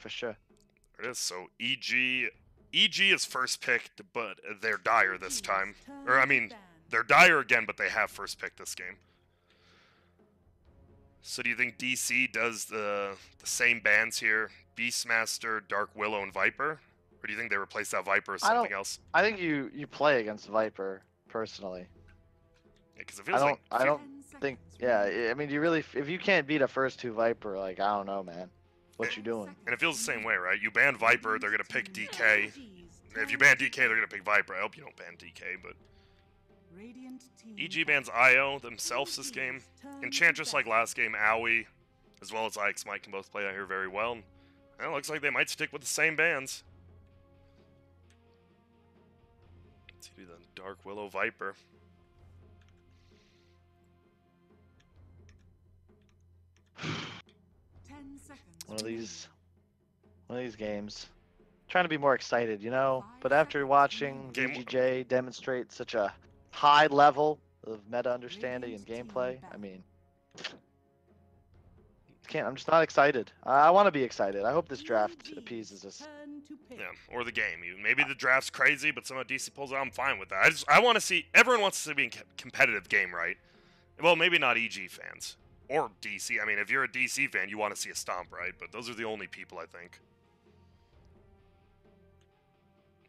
for sure. There it is. So EG is first picked, but they're dire this time. Or I mean, they're dire again, but they have first pick this game. So do you think DC does the same bans here? Beastmaster, Dark Willow, and Viper? Or do you think they replace that Viper with something else? I think you play against Viper personally. Yeah, because it feels like I don't think. Yeah, I mean, you really, if you can't beat a first 2 Viper, like, I don't know, man, what you doing? And it feels the same way, right? You ban Viper, they're gonna pick DK. If you ban DK, they're gonna pick Viper. I hope you don't ban DK, but EG bans IO themselves this game. Enchantress like last game, Owie, as well as IX Mike can both play out here very well. And it looks like they might stick with the same bans. Let's do the Dark Willow Viper. One of these games. Trying to be more excited, you know. But after watching VGJ demonstrate such a high level of meta understanding and gameplay, I mean, I'm just not excited. I want to be excited. I hope this draft appeases us. Yeah, or the game. Maybe the draft's crazy, but somehow DC pulls it out. I'm fine with that. I want to see. Everyone wants to be a competitive game, right? Well, maybe not EG fans or DC. I mean, if you're a DC fan, you want to see a stomp, right? But those are the only people, I think.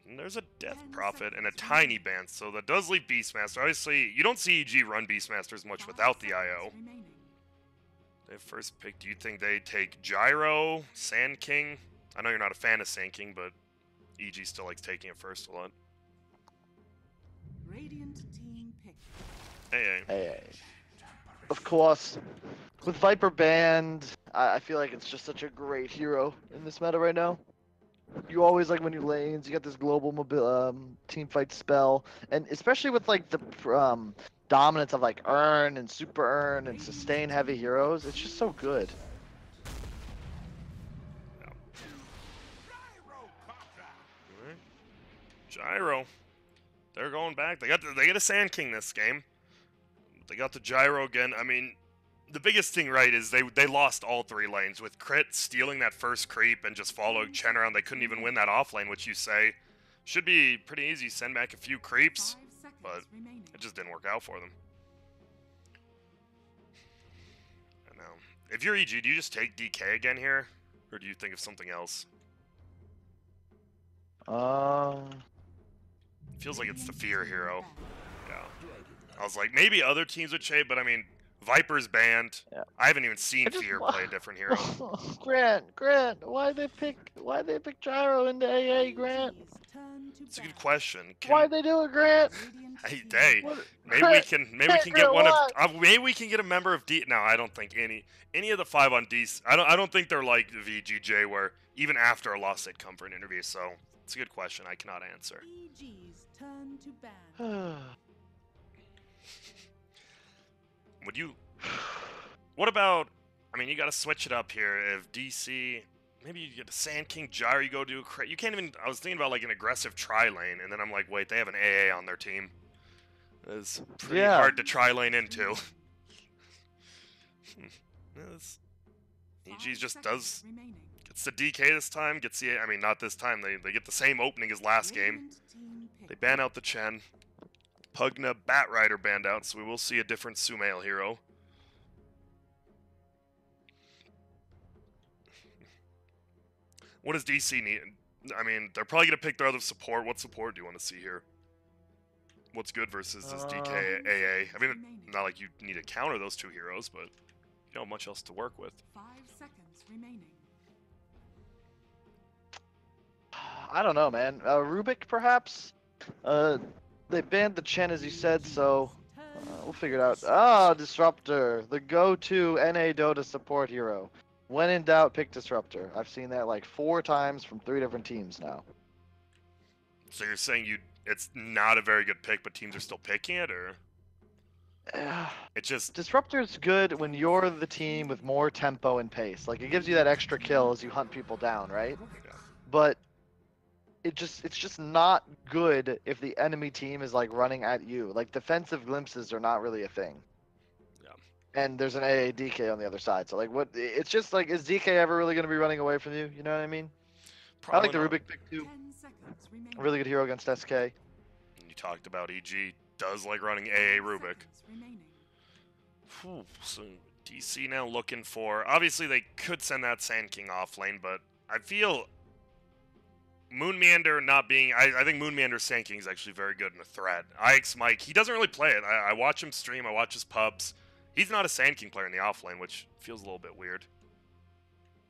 And there's a Death Prophet and a tiny ban, so that does leave Beastmaster. Obviously, you don't see EG run Beastmasters much without the IO. They first pick. Do you think they take Gyro, Sand King? I know you're not a fan of Sand King, but EG still likes taking it first a lot. Radiant team pick. Hey. Of course, with Viper banned, I feel like it's just such a great hero in this meta right now. You always, like, when you lanes, you got this global team fight spell, and especially with, like, the dominance of, like, earn and super earn and sustain heavy heroes, it's just so good. Gyro. They're going back. They get a Sand King this game. They got the Gyro again. I mean, the biggest thing, right, is they lost all 3 lanes. With Crit stealing that first creep and just following Chen around, they couldn't even win that off lane, which you say should be pretty easy. Send back a few creeps, but it just didn't work out for them. I know. If you're EG, do you just take DK again here? Or do you think of something else? It feels like it's the Fear hero. Yeah. I was like, maybe other teams would shade, but I mean, Viper's banned. Yeah. I haven't even seen Fear play a different hero. Grant, why they pick Gyro into AA, Grant? It's a good question. Why'd they do it, Grant? Hey, maybe we can get one of maybe we can get a member of D. No, I don't think any of the 5 on D. I don't think they're like the VGJ where even after a loss they'd come for an interview. So it's a good question. I cannot answer. Would you? What about? I mean, you got to switch it up here. If DC, maybe you get a Sand King Gyro, you go do a crit. You can't even. I was thinking about like an aggressive tri lane, and then I'm like, wait, they have an AA on their team. It's pretty hard to tri lane into. EG just gets the DK this time. Gets the. I mean, not this time. They get the same opening as last game. They ban out the Chen. Pugna Batrider banned out, so we will see a different Sumail hero. What does DC need? I mean, they're probably going to pick their other support. What support do you want to see here? What's good versus this DK AA? I mean, not like you need to counter those 2 heroes, but you don't have much else to work with. 5 seconds remaining. I don't know, man. Rubik, perhaps? They banned the Chen, as you said, so we'll figure it out. Disruptor, the go-to NA Dota support hero. When in doubt, pick Disruptor. I've seen that like 4 times from 3 different teams now. So you're saying it's not a very good pick, but teams are still picking it, or? It just... Disruptor's good when you're the team with more tempo and pace. Like, it gives you that extra kill as you hunt people down, right? Yeah. But it's just not good if the enemy team is like running at you. Like, defensive glimpses are not really a thing. Yeah. and there's an AA DK on the other side. So like, what? It's just like, is DK ever really gonna be running away from you? You know what I mean? I like the Probably not. Rubik pick too. 10 seconds remaining. Really good hero against SK. You talked about EG does like running AA Rubik. Seconds remaining. Whew, so DC now looking for. Obviously, they could send that Sand King off lane, but I feel Moon Meander not being. I think Moon Meander Sand King is actually very good in a threat. IX Mike, he doesn't really play it. I watch him stream, I watch his pubs. He's not a Sand King player in the off lane, which feels a little bit weird.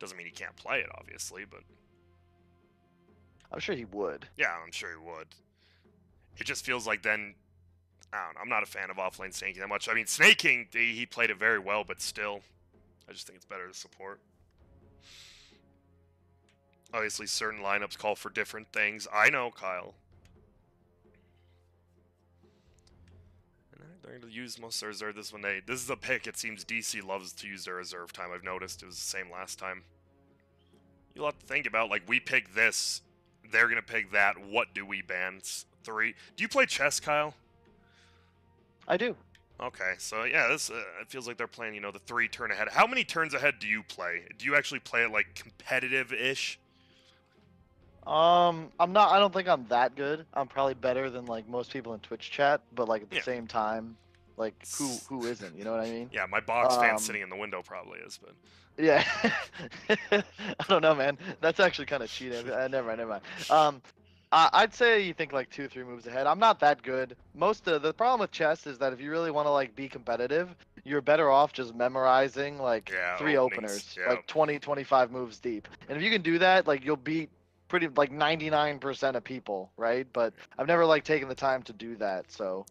Doesn't mean he can't play it, obviously, but I'm sure he would. yeah, I'm sure he would. It just feels like then. I don't know, I'm not a fan of offlane Snake King that much. I mean, Snake King, he played it very well, but still, I just think it's better to support. Obviously, certain lineups call for different things. I know, Kyle. And they're going to use most of their reserve this one. This is a pick. It seems DC loves to use their reserve time. I've noticed it was the same last time. You'll have to think about, like, we pick this. They're going to pick that. What do we ban? 3. Do you play chess, Kyle? I do. Okay, so yeah, this it feels like they're playing, you know, the 3 turn ahead. How many turns ahead do you play? Do you actually play it like competitive-ish? I'm not. I don't think I'm that good. I'm probably better than like most people in Twitch chat, but like at the Yeah. same time, like who isn't? You know what I mean? Yeah, my box fan sitting in the window probably is, but Yeah. I don't know, man. That's actually kind of cheating. Never mind. I'd say you think like 2, 3 moves ahead. I'm not that good. Most of the problem with chess is that if you really want to like be competitive, you're better off just memorizing like yeah, 3 openers, yeah. like 20, 25 moves deep. And if you can do that, like you'll beat pretty like 99% of people, right? But I've never like taken the time to do that, so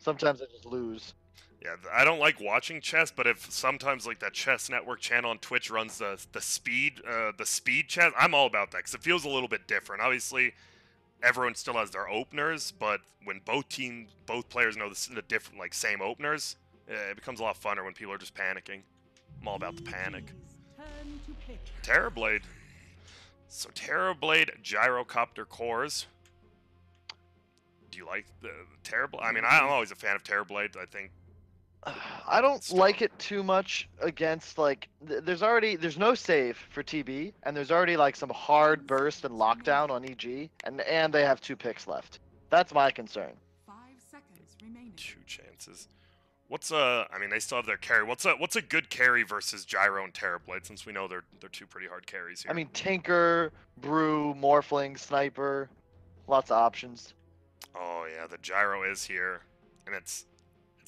sometimes I just lose. Yeah, I don't like watching chess, but if sometimes like that Chess Network channel on Twitch runs the speed chess, I'm all about that because it feels a little bit different. Obviously, everyone still has their openers, but when both players know the different like same openers, it becomes a lot funner when people are just panicking. I'm all about the panic. Turn to pick. Terrorblade. So Terrorblade gyrocopter cores. Do you like the Terrorblade? I mean, I'm always a fan of Terrorblade. I think I don't like it too much against like there's no save for TB and there's already like some hard burst and lockdown on EG and they have 2 picks left. That's my concern. 5 seconds remaining. 2 chances. I mean, they still have their carry. What's a good carry versus Gyro and Terrorblade? Since we know they're 2 pretty hard carries here. I mean, Tinker, Brew, Morphling, Sniper, lots of options. Oh yeah, the Gyro is here, and it's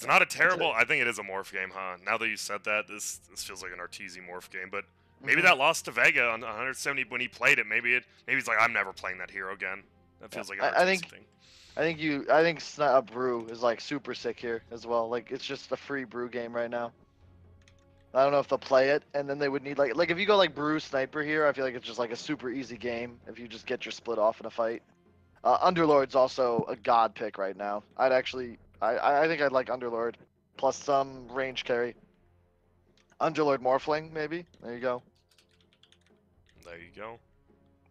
not a terrible. I think it is a morph game, huh? Now that you said that, this feels like an Arteezy morph game. But maybe that loss to Vega on 170 when he played it. Maybe he's like, I'm never playing that hero again. That feels like an Arteezy thing. I think Brew is like super sick here as well. Like it's just a free Brew game right now. I don't know if they'll play it, and then they would need like if you go like Brew Sniper here, I feel like it's just like a super easy game if you just get your split off in a fight. Underlord's also a god pick right now. I think I'd like Underlord plus some range carry. Underlord Morphling maybe. There you go. There you go.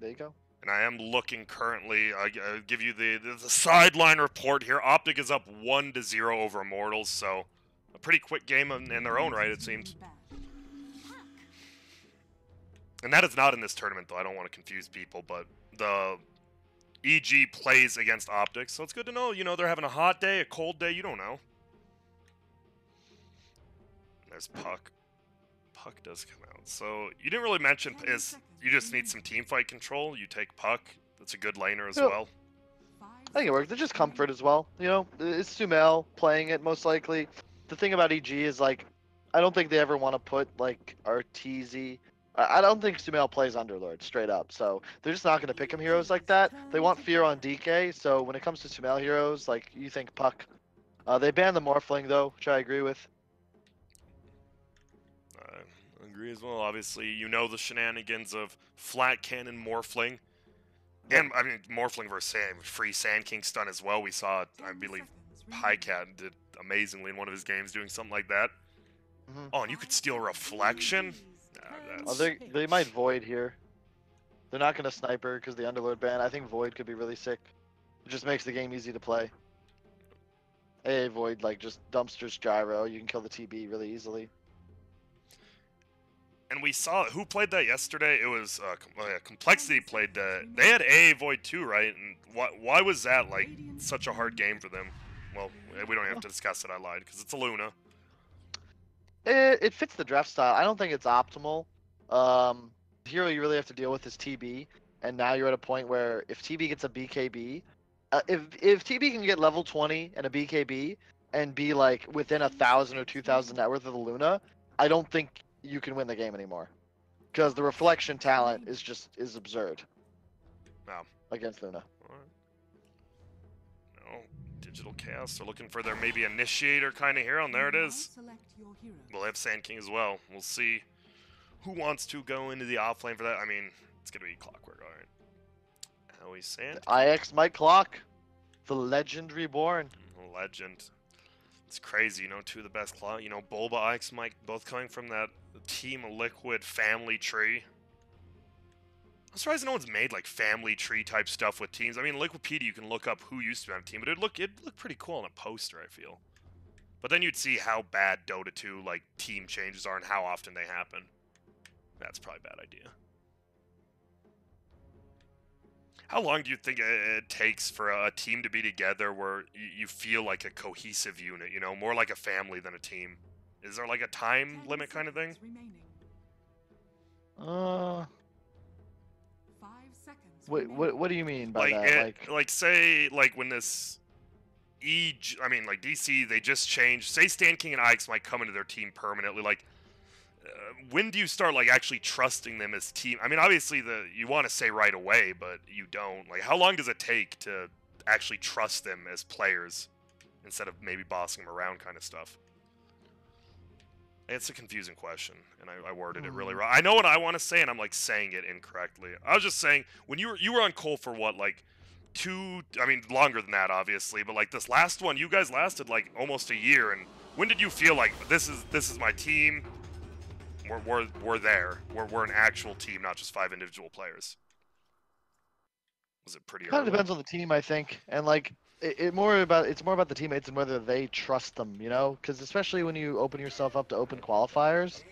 There you go. And I am looking currently. I'll give you the sideline report here. Optic is up 1-0 over Immortals, so a pretty quick game in their own right, it seems. And that is not in this tournament, though. I don't want to confuse people, but the EG plays against Optic, so it's good to know. You know, they're having a hot day, a cold day. You don't know. There's Puck. Puck does come out. So you didn't really mention is you just need some team fight control. You take Puck. That's a good laner as well. I think it works. It's just comfort as well. You know, it's Sumail playing it most likely. The thing about EG is like, I don't think they ever want to put like Arteezy. I don't think Sumail plays Underlord straight up. So they're just not going to pick him heroes like that. They want fear on DK. So when it comes to Sumail heroes, like you think Puck. They banned the Morphling though, which I agree with. Agree as well. Obviously, you know the shenanigans of Flat Cannon Morphling. And, I mean, Morphling versus free Sand King stun as well. We saw, I believe, Highcat did amazingly in one of his games doing something like that. Oh, and you could steal Reflection? They might Void here. They're not going to Sniper because the Underlord ban. I think Void could be really sick. It just makes the game easy to play. AA Void like just dumpsters gyro. You can kill the TB really easily. And we saw who played that yesterday. It was Complexity played that. They had AA Void too, right? And why was that like such a hard game for them? Well, we don't have to discuss it. I lied because it's a Luna. It fits the draft style. I don't think it's optimal. The hero you really have to deal with is TB, and now you're at a point where if TB gets a BKB, if TB can get level 20 and a BKB and be like within 1,000 or 2,000 net worth of the Luna, I don't think you can win the game anymore, because the reflection talent is absurd. Wow. Against Luna. No, Digital Chaos. They're looking for their maybe initiator kind of hero, and there it is. We'll have Sand King as well. We'll see who wants to go into the offlane for that. I mean, it's gonna be Clockwork, all right. How we Sand? IX Mike Clock, the legend reborn. Legend. It's crazy, you know, two of the best Clock. You know, Bulba, IX Mike, both coming from that Team Liquid family tree. I'm surprised no one's made like family tree type stuff with teams. I mean, Liquipedia, you can look up who used to be on a team, but it'd look pretty cool on a poster, I feel. But then you'd see how bad Dota 2 like team changes are and how often they happen. That's probably a bad idea. How long do you think it takes for a team to be together where you feel like a cohesive unit, you know, more like a family than a team? Is there like a time limit kind of thing? 5 seconds. Wait, what do you mean by Like, that? like say, like when this I mean, like DC, they just changed. Say Stan King and Ix might come into their team permanently. Like, when do you start like actually trusting them as team? I mean, obviously you want to say right away, but you don't. Like, how long does it take to actually trust them as players instead of maybe bossing them around kind of stuff? It's a confusing question, and I worded it really wrong. I know what I want to say, and I'm like saying it incorrectly. I was just saying when you were on Cole for what, like I mean longer than that obviously, but like this last one, you guys lasted like almost a year. And when did you feel like this is my team? We're there. We're an actual team, not just 5 individual players. Was it pretty? Kind of depends on the team, I think, and like it's more about the teammates and whether they trust them, you know? Because especially when you open yourself up to open qualifiers,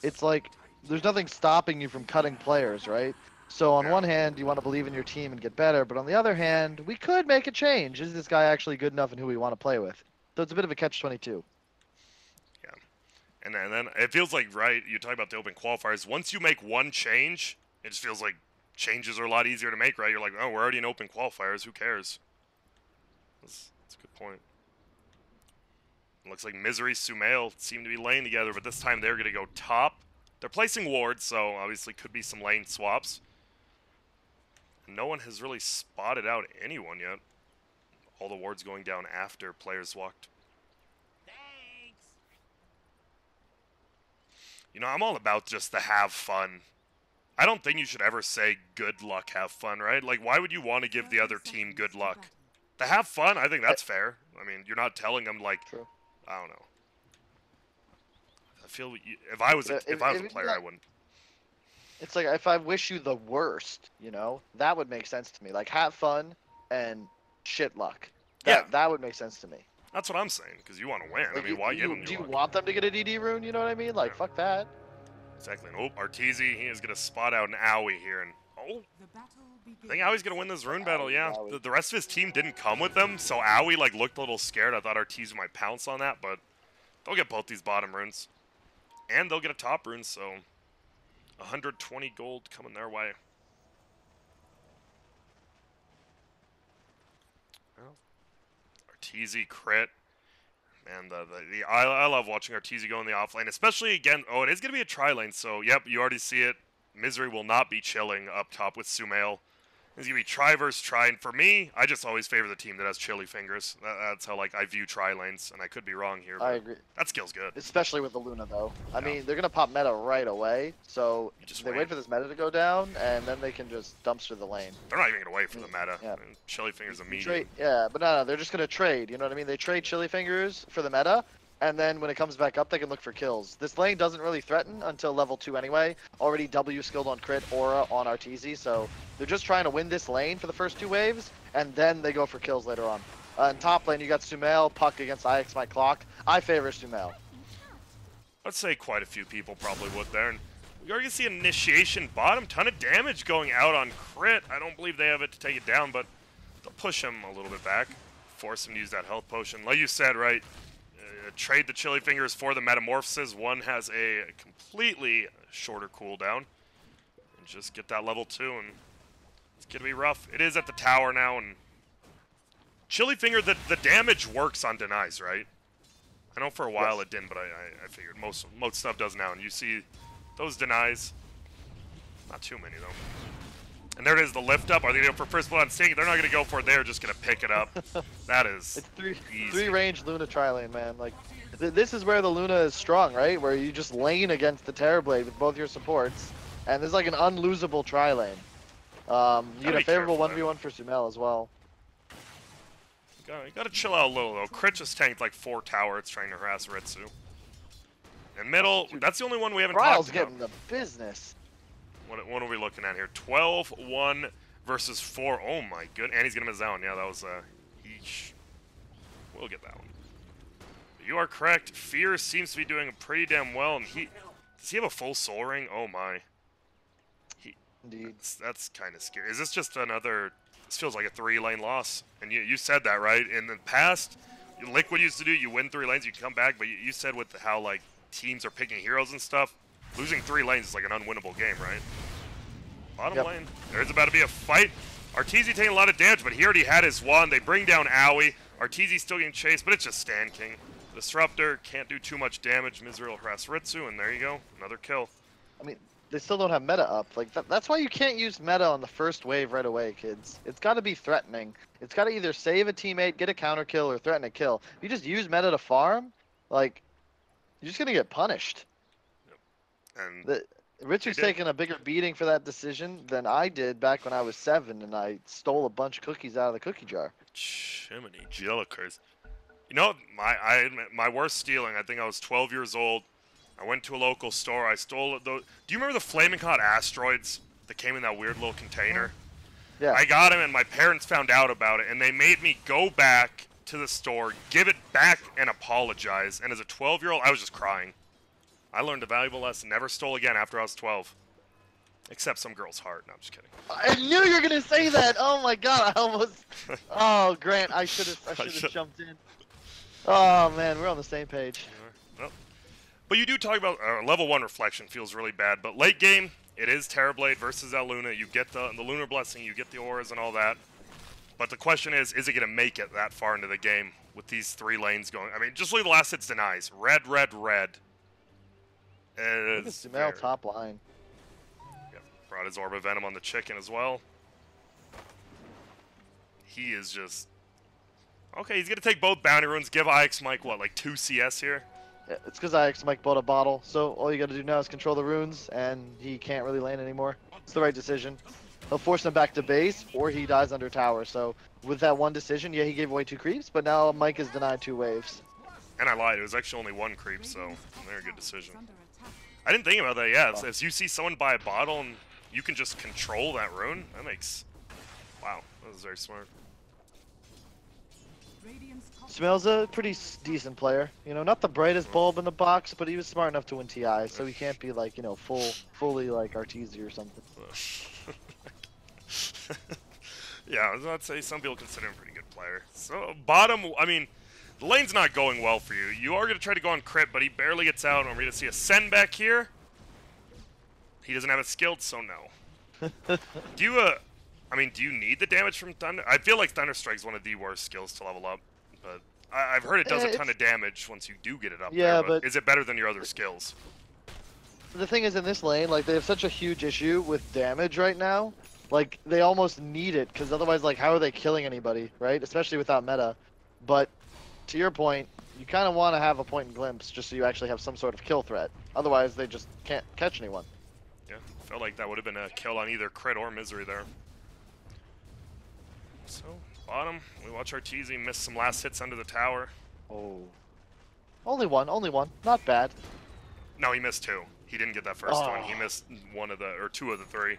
it's like there's nothing stopping you from cutting players, right? So on one hand, you want to believe in your team and get better, but on the other hand, we could make a change. Is this guy actually good enough and who we want to play with? So it's a bit of a catch-22. Yeah, and then it feels like, right, you talk about the open qualifiers. Once you make one change, it just feels like changes are a lot easier to make, right? You're like, oh, we're already in open qualifiers. Who cares? That's a good point. It looks like Misery, Sumail seem to be laying together, but this time they're going to go top. They're placing wards, so obviously could be some lane swaps. No one has really spotted out anyone yet. All the wards going down after players walked. Thanks. You know, I'm all about just the have fun. I don't think you should ever say good luck, have fun, right? Like, why would you want to give the other team good luck? To have fun, I think that's fair. I mean, you're not telling them, like, True. I don't know. I feel if I was a player, I wouldn't. It's like if I wish you the worst, you know, that would make sense to me. Like have fun and shit luck. That would make sense to me. That's what I'm saying, because you want to win. Like, I mean, why give them? Do you want them to get a DD rune? You know what I mean? Like fuck that. Exactly. And, Arteezy, he is gonna spot out an Owie here, and I think Owie's gonna win this rune battle. Yeah, the rest of his team didn't come with them, so Owie like looked a little scared. I thought Arteezy might pounce on that, but they'll get both these bottom runes, and they'll get a top rune. So 120 gold coming their way. Well, Arteezy crit. And I love watching Arteezy go in the offlane, especially again. Oh, it is going to be a tri-lane, so yep, you already see it. Misery will not be chilling up top with Sumail. It's going to be tri versus tri, and for me, I just always favor the team that has chili fingers. That's how like I view tri-lanes, and I could be wrong here. But I agree. That skill's good. Especially with the Luna, though. I mean, they're going to pop meta right away, so they wait for this meta to go down, and then they can just dumpster the lane. They're not even going to wait for the meta. Yeah. I mean, chili fingers immediately. Yeah, but no, they're just going to trade. You know what I mean? They trade chili fingers for the meta, and then when it comes back up, they can look for kills. This lane doesn't really threaten until level 2 anyway. Already W skilled on crit, aura on Arteezy, so they're just trying to win this lane for the first 2 waves, and then they go for kills later on. In top lane, you got Sumail, Puck against IX My Clock. I favor Sumail. I'd say quite a few people probably would there. And we already see initiation bottom, ton of damage going out on crit. I don't believe they have it to take it down, but they'll push him a little bit back, force him to use that health potion. Like you said, right? Trade the Chili Fingers for the Metamorphosis. One has a completely shorter cooldown. And just get that level 2, and it's gonna be rough. It is at the tower now, and Chili Finger, the damage works on denies, right? I know for a while it didn't, but I figured most stuff does now. And you see those denies. Not too many, though. And there it is, the lift up. Are they going to go for first blood on Sting? They're not going to go for it. They're just going to pick it up. That is It's easy. three range Luna tri-lane, man. Like, this is where the Luna is strong, right? Where you just lane against the Terrorblade with both your supports. And there's like an unlosable tri-lane. You get a favorable 1v1 for Sumail as well. You gotta chill out a little, though. Crit just tanked like 4 towers trying to harass Ritsu. And middle, that's the only one we haven't Trial's talked about. getting the business. What are we looking at here? 12-1 versus 4. Oh my goodness. And he's gonna miss that one. Yeah, that was yeesh. We'll get that one. But you are correct. Fear seems to be doing pretty damn well. And does he have a full soul ring? Oh my. Indeed. That's kind of scary. Is this just another? This feels like a 3-lane loss. And you said that, right? In the past, Liquid used to do, you win 3 lanes, you come back. But you said with how like teams are picking heroes and stuff, losing 3 lanes is like an unwinnable game, right? Bottom lane, there's about to be a fight. Arteezy taking a lot of damage, but he already had his one. They bring down Owie. Arteezy's still getting chased, but it's just Stand King. Disruptor can't do too much damage. Misery will harass Ritsu, and there you go, another kill. I mean, they still don't have meta up. Like that's why you can't use meta on the first wave right away, kids. It's got to be threatening. It's got to either save a teammate, get a counter kill, or threaten a kill. If you just use meta to farm, like, you're just gonna get punished. And Richard's taking a bigger beating for that decision than I did back when I was 7 and I stole a bunch of cookies out of the cookie jar. Chimney Jellicers. You know, my worst stealing, I think I was 12 years old. I went to a local store. I stole those. Do you remember the Flaming Hot asteroids that came in that weird little container? Yeah. I got them, and my parents found out about it, and they made me go back to the store, give it back, and apologize. And as a 12-year-old, I was just crying. I learned a valuable lesson. Never stole again after I was 12. Except some girl's heart. No, I'm just kidding. I knew you were gonna say that. Oh my god, I almost. Oh, Grant, I should have jumped in. Oh man, we're on the same page. Well, but you do talk about level 1 reflection feels really bad, but late game it is Terrorblade versus El Luna. You get the Lunar Blessing, you get the auras and all that. But the question is it gonna make it that far into the game with these 3 lanes going? I mean, just look at the last hits denies. Red, red, red. Look at Sumail top line. Yep. Brought his Orb of Venom on the chicken as well. He is just... Okay, he's going to take both bounty runes, give IX Mike, what, like 2 CS here? Yeah, it's because IX Mike bought a bottle, so all you got to do now is control the runes, and he can't really lane anymore. It's the right decision. He'll force him back to base, or he dies under tower. So with that one decision, yeah, he gave away 2 creeps, but now Mike is denied 2 waves. And I lied, it was actually only 1 creep, so very good decision. I didn't think about that, yeah. If you see someone buy a bottle and you can just control that rune, that makes... Wow, that was very smart. Sumail's a pretty decent player. You know, not the brightest bulb in the box, but he was smart enough to win TI, so he can't be like, you know, fully like Arteezy or something. Yeah, I was about to say some people consider him a pretty good player. So, bottom, I mean... The lane's not going well for you. You are going to try to go on crit, but he barely gets out. And we're going to see a send back here. He doesn't have it skilled, so no. Do you, I mean, do you need the damage from Thunder? I feel like Thunder Strike's one of the worst skills to level up. But I've heard it does a ton of damage once you do get it up there. But is it better than your other skills? The thing is, in this lane, like, they have such a huge issue with damage right now. Like, they almost need it, because otherwise, like, how are they killing anybody, right? Especially without meta. But... to your point, you kind of want to have a point and glimpse just so you actually have some sort of kill threat. Otherwise, they just can't catch anyone. Yeah, felt like that would have been a kill on either crit or misery there. So, bottom, we watch Arteezy miss some last hits under the tower. Oh. Only one. Not bad. No, he missed 2. He didn't get that first one. He missed 1 of the, or 2 of the 3.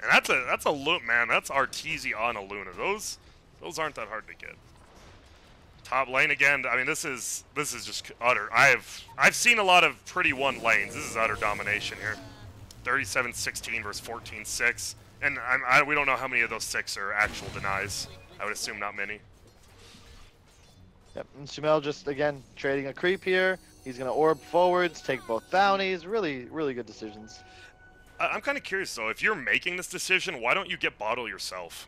And that's a loot, man. That's Arteezy on a Luna. Those aren't that hard to get. Top lane again. I mean, this is just utter. I've seen a lot of pretty won lanes. This is utter domination here. 37-16 versus 14-6, and we don't know how many of those 6 are actual denies. I would assume not many. Yep, and Sumail just, again, trading a creep here. He's going to orb forwards, take both bounties. Really, really good decisions. I'm kind of curious, though. If you're making this decision, why don't you get bottle yourself?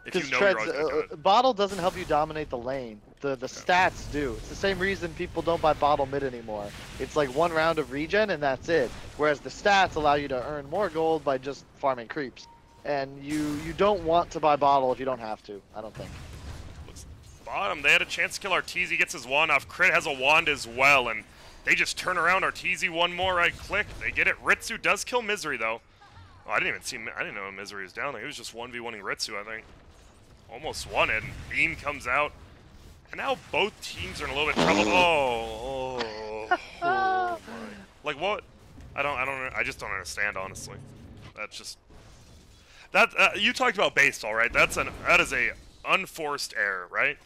If you Because know you're always going to do it. bottle doesn't help you dominate the lane. The stats do. It's the same reason people don't buy bottle mid anymore. It's like 1 round of regen and that's it. Whereas the stats allow you to earn more gold by just farming creeps. And you don't want to buy bottle if you don't have to, I don't think. Bottom, they had a chance to kill Arteezy, gets his wand off. Crit has a wand as well, and they just turn around. Arteezy, one more right click. They get it. Ritsu does kill Misery, though. Oh, I didn't know Misery was down there. He was just 1v1ing Ritsu, I think. Almost won it. Beam comes out. And now both teams are in a little bit of trouble. Oh. Like, what? I just don't understand, honestly. That's just... you talked about baseball, right? That is a unforced error, right?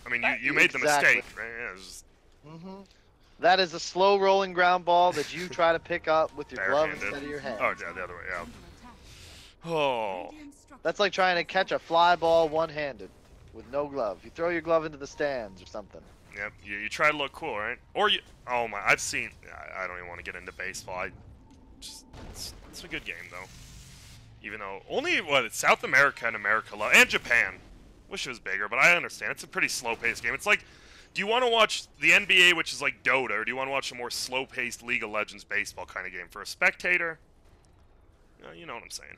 I mean, you made the mistake, right? Yeah, just... That is a slow rolling ground ball that you try to pick up with your glove Barehanded. instead of your hand. Oh, yeah, the other way, yeah. Oh. That's like trying to catch a fly ball one-handed with no glove. You throw your glove into the stands or something. Yep, you try to look cool, right? Or you... Oh, my... I've seen... I don't even want to get into baseball. It's a good game, though. Even though... Only, what, South America and America love... And Japan. Wish it was bigger, but I understand. It's a pretty slow-paced game. It's like... Do you want to watch the NBA, which is like Dota, or do you want to watch a more slow-paced League of Legends baseball kind of game? For a spectator, you know what I'm saying.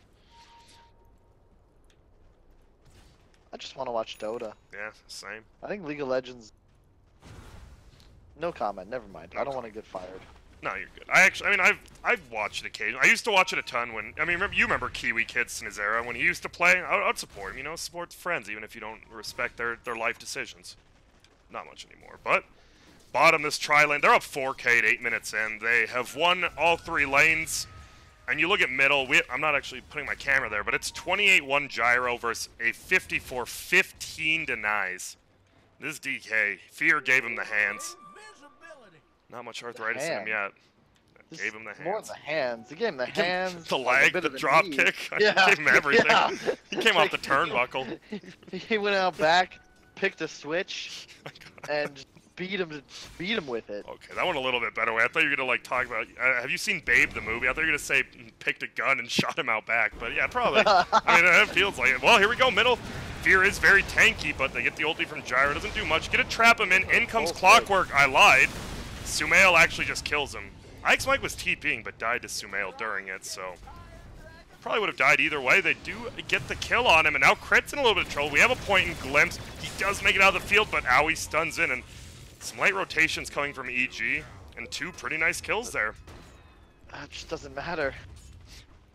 I just want to watch Dota. Yeah, same. I think League of Legends... No comment, never mind. I don't want to get fired. No, you're good. I've watched it occasionally. I used to watch it a ton when... I mean, you remember Kiwi Kids in his era. When he used to play, I'd support him, you know? Support friends, even if you don't respect their life decisions. Not much anymore, but bottom this tri-lane. They're up 4K at 8 minutes in. They have won all 3 lanes. And you look at middle. I'm not actually putting my camera there, but it's 28-1 Gyro versus a 54-15 denies. This DK. Fear gave him the hands. Not much arthritis in him yet. Gave him the hands. More the hands. He gave him the hands. The leg, the drop kick. Yeah. Gave him everything. Yeah. He came off the turnbuckle. He went out back, picked a switch, and just beat him with it. Okay, that went a little bit better way. I thought you were gonna like talk about. Have you seen Babe the movie? I thought you were gonna say picked a gun and shot him out back, but yeah, probably. I mean, it feels like it. Well, here we go, middle. Fear is very tanky, but they get the ulti from Gyro. Doesn't do much. Get to trap him in. In comes Clockwork. I lied. Sumail actually just kills him. Ike's Mike was TPing, but died to Sumail during it, so probably would have died either way. They do get the kill on him, and now Crit's in a little bit of trouble. We have a point in Glimpse. He does make it out of the field, but Owie stuns in, and some late rotations coming from EG, and 2 pretty nice kills there. It just doesn't matter.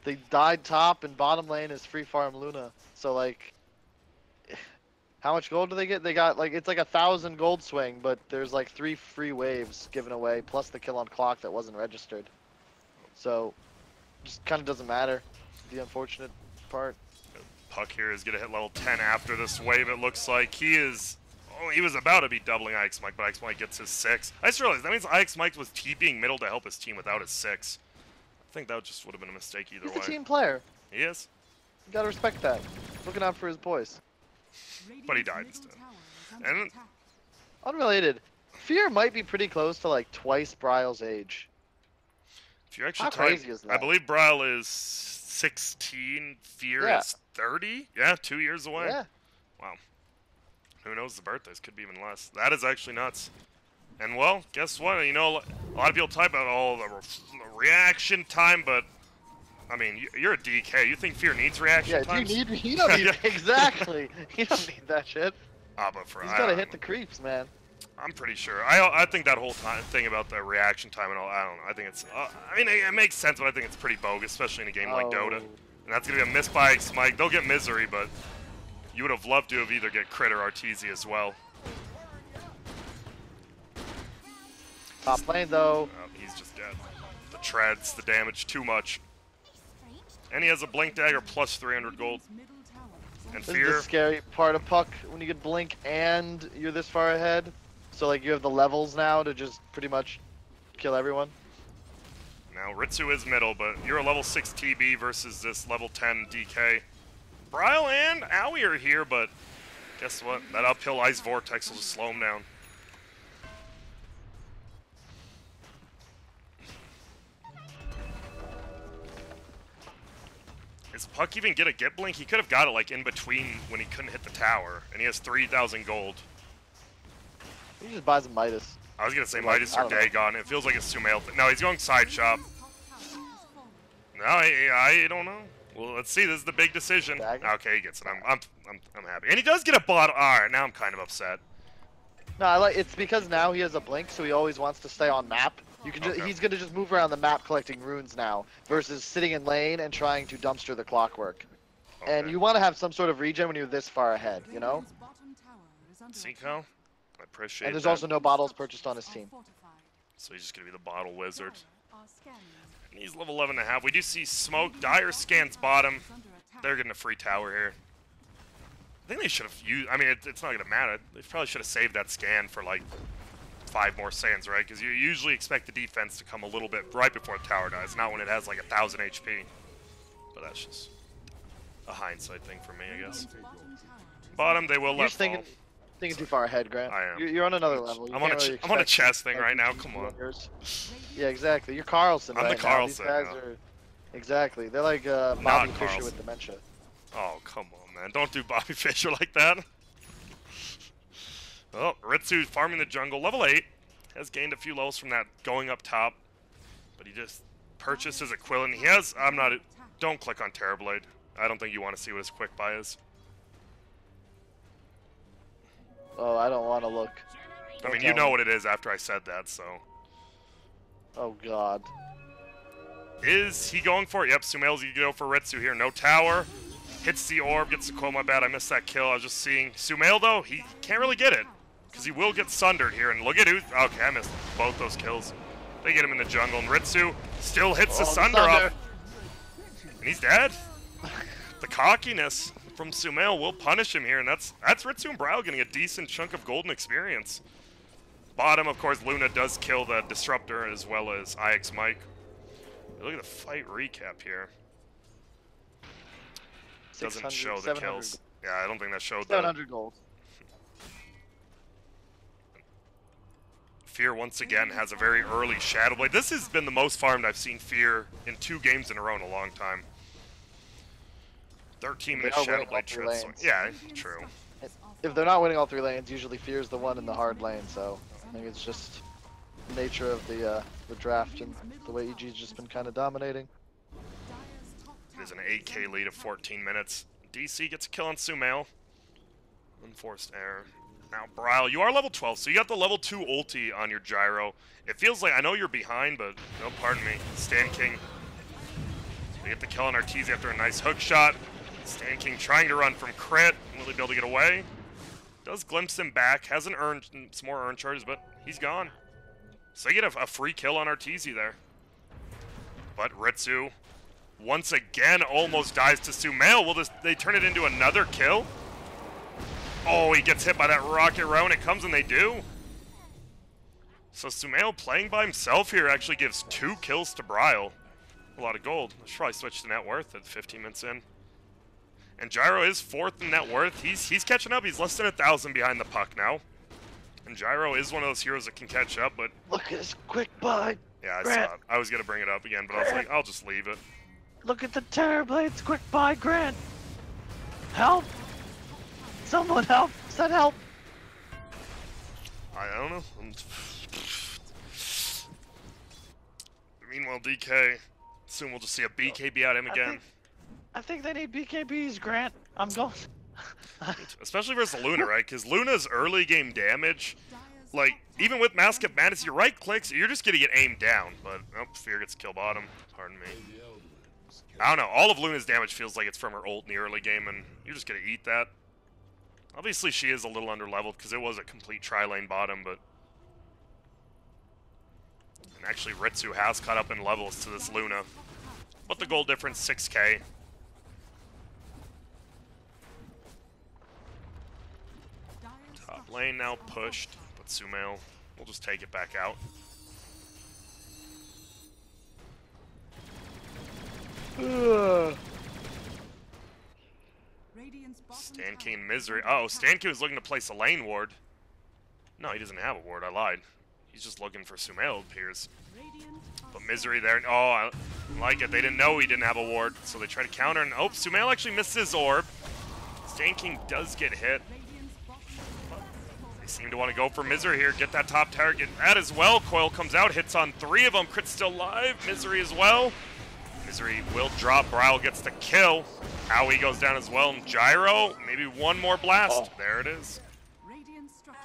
They died top, and bottom lane is free farm Luna. So, like, how much gold do they get? They got, like, it's like 1,000 gold swing, but there's like 3 free waves given away, plus the kill on clock that wasn't registered. So, just kind of doesn't matter. The unfortunate part. Puck here is going to hit level 10 after this wave, it looks like. He was about to be doubling Ike's Mike, but Ike's Mike gets his 6. I just realized that means Ike's Mike was TPing middle to help his team without his 6. I think that just would have been a mistake either way. He's a team player. He is. You gotta respect that. Looking out for his boys. But he died instead. And unrelated, Fear might be pretty close to like twice Bryle's age. If you actually How crazy is that? I believe Bryle is 16, Fear is 30. Yeah, 2 years away. Yeah. Wow. Who knows, the birthdays could be even less. That is actually nuts. And well, guess what? You know, a lot of people type about all the reaction time, but I mean, you're a DK. You think Fear needs reaction time? Yeah, you don't need exactly. You don't need that shit. But for he's gotta hit the creeps, man. I'm pretty sure. I think that whole thing about the reaction time and all, I don't know. I think it's, I mean, it makes sense, but I think it's pretty bogus, especially in a game like Dota. And that's going to be a miss by Ike's Mike. They'll get Misery, but you would have loved to have either get Crit or Arteezy as well. Top lane, though. He's just dead. The treads, the damage, too much. And he has a Blink Dagger plus 300 gold. And This is Fear. the scary part of Puck when you get Blink and you're this far ahead. So like you have the levels now to just pretty much kill everyone. Now Ritsu is middle, but you're a level 6 TB versus this level 10 DK. Bryle and Owie are here, but guess what? That uphill Ice Vortex will just slow him down. Is Puck even get a Get Blink? He could have got it like in between when he couldn't hit the tower, and he has 3,000 gold. He just buys a Midas. I was gonna say Like, Midas I or don't know. Dagon. It feels like a Sumail. No, he's going side shop. No, I don't know. Well, let's see. This is the big decision. Dagon? Okay, he gets it. I'm happy, and he does get a bot. All right, now I'm kind of upset. No, it's because now he has a Blink, so he always wants to stay on map. You can Okay. he's gonna just move around the map collecting runes now, versus sitting in lane and trying to dumpster the clockwork. And Okay. you want to have some sort of regen when you're this far ahead, you know? Seiko, I appreciate And there's that. also no bottles purchased on his team. So he's just gonna be the bottle wizard. And he's level 11.5. We do see Smoke. Dire scans bottom. They're getting a free tower here. I think they should have used. I mean, it's not gonna matter. They probably should have saved that scan for like 5 more sands, right? Because you usually expect the defense to come a little bit right before the tower dies, not when it has like 1,000 HP. But that's just a hindsight thing for me, I guess. Bottom, they will You're let just thinking too far ahead, Grant. I am. You're on another level. You I'm on a can't really I'm on a expect chess thing like right now. these Come on. players. Yeah, exactly. You're Carlson I'm the right now. Carlson, These guys yeah. are exactly. They're like Bobby Not Fischer Carlson. with dementia. Oh, come on, man. Don't do Bobby Fischer like that. Oh, Ritsu's farming the jungle. Level 8. Has gained a few levels from that going up top. But he just purchased his equivalent. He has... Don't click on Terrorblade. I don't think you want to see what his quick buy is. Oh, I don't want to look. I Don't mean, tell you know me. what it is after I said that, so... Oh God. Is he going for it? Yep, Sumail's going to go for Ritsu here. No tower. Hits the orb, gets the quote. My bad, I missed that kill. I was just seeing. Sumail, though, he can't really get it. Because he will get sundered here. And look at who... Okay, I missed both those kills. They get him in the jungle. And Ritsu still hits the sunder off. And he's dead. The cockiness from Sumail will punish him here. And that's Ritsu and Bryle getting a decent chunk of golden experience. Bottom, of course, Luna does kill the Disruptor as well as IX Mike. Look at the fight recap here. Doesn't show the kills. Yeah, I don't think that showed the... 700 gold. Fear once again has a very early Shadow Blade. This has been the most farmed I've seen Fear in 2 games in a row in a long time. 13-minute They are Shadow winning all Blade 3 trips. lanes. Yeah, true. If they're not winning all 3 lanes, usually Fear's the one in the hard lane. So I think it's just the nature of the draft and the way EG's just been kind of dominating. It is an 8k lead of 14 minutes. DC gets a kill on Sumail. Unforced error. Now, Bryle, you are level 12, so you got the level 2 ulti on your gyro. It feels like, I know you're behind, but no, pardon me. Stan King. They get the kill on Arteezy after a nice hook shot. Stan King trying to run from crit. Will he be able to get away? Does glimpse him back. Hasn't earned some more earn charges, but he's gone. So they get a free kill on Arteezy there. But Ritsu, once again, almost dies to Sumail. Will they turn it into another kill? Oh, he gets hit by that rocket row, and it comes, and they do. So Sumail playing by himself here actually gives 2 kills to Bryle. A lot of gold. I should probably switch to net worth at 15 minutes in. And Gyro is 4th in net worth. He's catching up. He's less than 1,000 behind the Puck now. And Gyro is one of those heroes that can catch up, but... Look at this quick buy. Yeah, I Grant. saw it. I was going to bring it up again, but I was like, I'll just leave it. Look at the Terrorblades quick buy, Grant. Help! Someone help! Send help! I don't know. Meanwhile, DK, soon we'll just see a BKB out him again. I think they need BKBs, Grant. I'm going. Especially versus Luna, right? Because Luna's early game damage, like, even with Mask of Madness, you right clicks, you're just gonna get aimed down. But, oh, Fear gets kill bottom. Pardon me. I don't know. All of Luna's damage feels like it's from her ult in the early game, and you're just gonna eat that. Obviously, she is a little under-leveled because it was a complete tri-lane bottom, but... And actually, Ritsu has caught up in levels to this Luna. but the goal difference 6K. Top lane now pushed, but Sumail will just take it back out. Stan King and Misery. Oh, Stan King was looking to place a lane ward. No, he doesn't have a ward. I lied. He's just looking for Sumail, it appears. But Misery there. Oh, I like it. They didn't know he didn't have a ward, so they try to counter. And oh, Sumail actually misses his orb. Stan King does get hit. They seem to want to go for Misery here. Get that top tower. Get that as well. Coil comes out, hits on 3 of them. Crit's still alive. Misery as well. Misery will drop. Browl gets the kill. Howie goes down as well. And Gyro, maybe one more blast. Oh. There it is.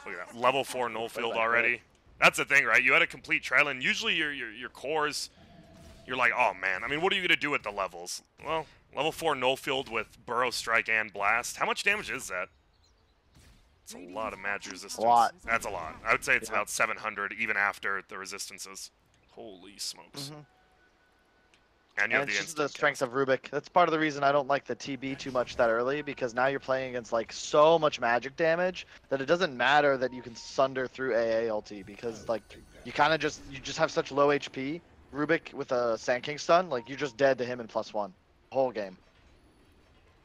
Look at that. Level 4 null field already. That's the thing, right? You had a complete trial, and usually your cores, you're like, oh man, I mean, what are you going to do with the levels? Well, level 4 null field with Burrow Strike and Blast. How much damage is that? It's a lot of magic resistance. A lot. That's a lot. I would say it's about 700 even after the resistances. Holy smokes. And you have it's the just the strength of Rubik. That's part of the reason I don't like the TB too much that early, because now you're playing against like so much magic damage that it doesn't matter that you can sunder through AA ulti, because like you kind of just have such low HP. Rubik with a Sand King stun, like you're just dead to him in +1 whole game.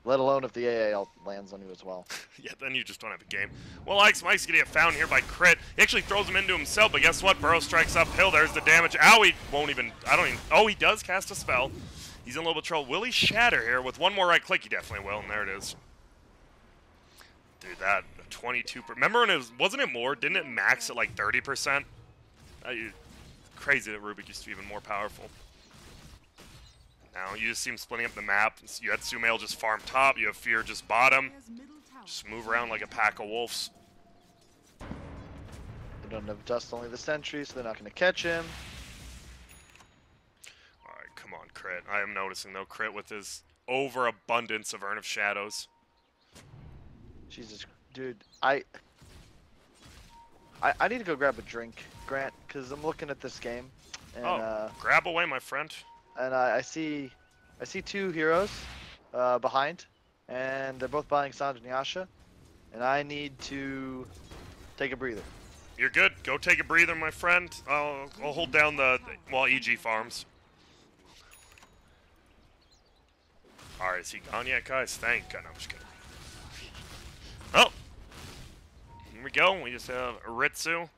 Let alone if the AA ult lands on you as well. Yeah, then you just don't have a game. Well, Mike's gonna get found here by Crit. He actually throws him into himself, but guess what? Burrow strikes uphill. There's the damage. Owie won't even. Oh, he does cast a spell. He's in a little bit of trouble. Will he shatter here with one more right click? He definitely will, and there it is. Dude, that 22. Remember when wasn't it more? Didn't it max at like 30%? Crazy that Rubik used to be even more powerful. Now you just see him splitting up the map. You had Sumail just farm top. You have Fear just bottom. Just move around like a pack of wolves. They don't have dust, only the sentry, so they're not going to catch him. Alright, come on, Crit. I am noticing, though, Crit with his overabundance of Urn of Shadows. Jesus, dude. I need to go grab a drink, Grant, because I'm looking at this game. And, grab away, my friend. And I see 2 heroes behind, and they're both buying Sanj and Yasha, and I need to take a breather. You're good. Go take a breather, my friend. I'll hold down while EG farms. Alright, is he gone yet, guys? Thank God. No, I'm just kidding. Oh! Here we go. We just have Ritsu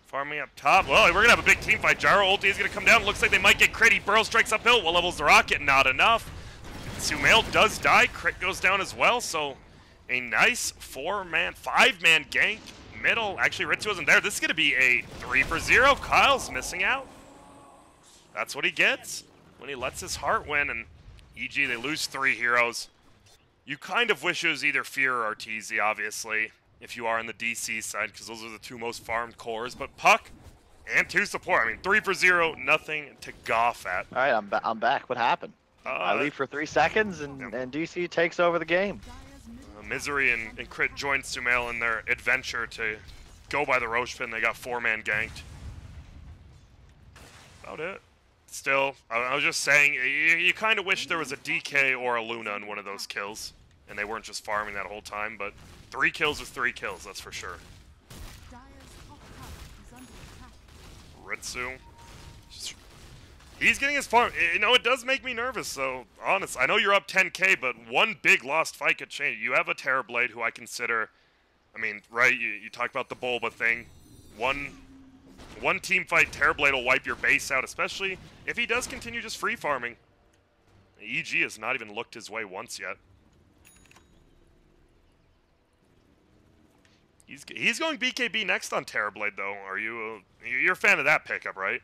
farming up top. Well, we're going to have a big team fight. Gyro ulti is going to come down. Looks like they might get Crit. Burrow strikes uphill. What level's the rocket? Not enough. Sumail does die. Crit goes down as well. So a nice 5-man gank. Middle. Actually, Ritsu wasn't there. This is going to be a 3-for-0. Kyle's missing out. That's what he gets when he lets his heart win. And EG, they lose 3 heroes. You kind of wish it was either Fear or Arteezy, obviously, if you are on the DC side, because those are the 2 most farmed cores. But Puck and 2 support. I mean, 3-for-0, nothing to golf at. All right, I'm back. What happened? I leave for 3 seconds, and DC takes over the game. Misery and Crit joined Sumail in their adventure to go by the Roche Pin. They got 4-man ganked. About it. Still, I was just saying, you kind of wish there was a DK or a Luna in one of those kills, and they weren't just farming that whole time, but 3 kills is 3 kills, that's for sure. Ritsu. He's getting his farm. You know, it does make me nervous, so honest. I know you're up 10K, but one big lost fight could change. You have a Terrorblade who I consider, I mean, right, you talk about the Bulba thing. One team fight, Terrorblade will wipe your base out, especially if he does continue just free farming. EG has not even looked his way once yet. He's going BKB next on Terrorblade, though. You're a fan of that pickup, right?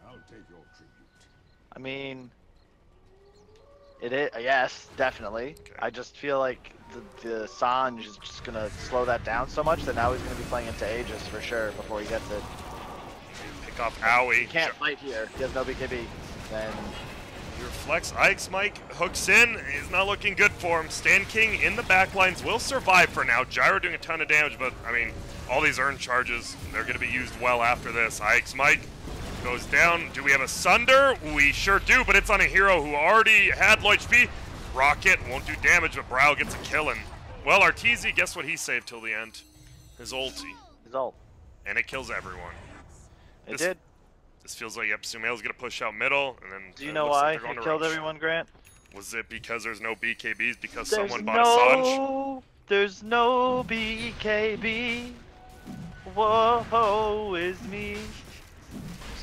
I'll take your tribute. I mean, it is, yes, definitely. Okay. I just feel like the Sanj is just going to slow that down so much that now he's going to be playing into Aegis for sure before he gets it. Pick off Owie. He can't fight here. He has no BKB. Then he reflects. Ike's Mike hooks in. He's not looking good for him. Stan King in the backlines will survive for now. Gyro doing a ton of damage, but I mean, all these earned charges, they're going to be used well after this. Ike's Mike goes down. Do we have a Sunder? We sure do, but it's on a hero who already had low HP. Rocket won't do damage, but Brow gets a kill. And, well, Arteezy, guess what he saved till the end? His ulti. His ult. And it kills everyone. It did. This feels like, yep, Sumail's going to push out middle, and then... Do you know why he killed everyone, Grant? Was it because there's no BKBs because There's someone bought a Sanj? There's no BKB. Whoa, is me.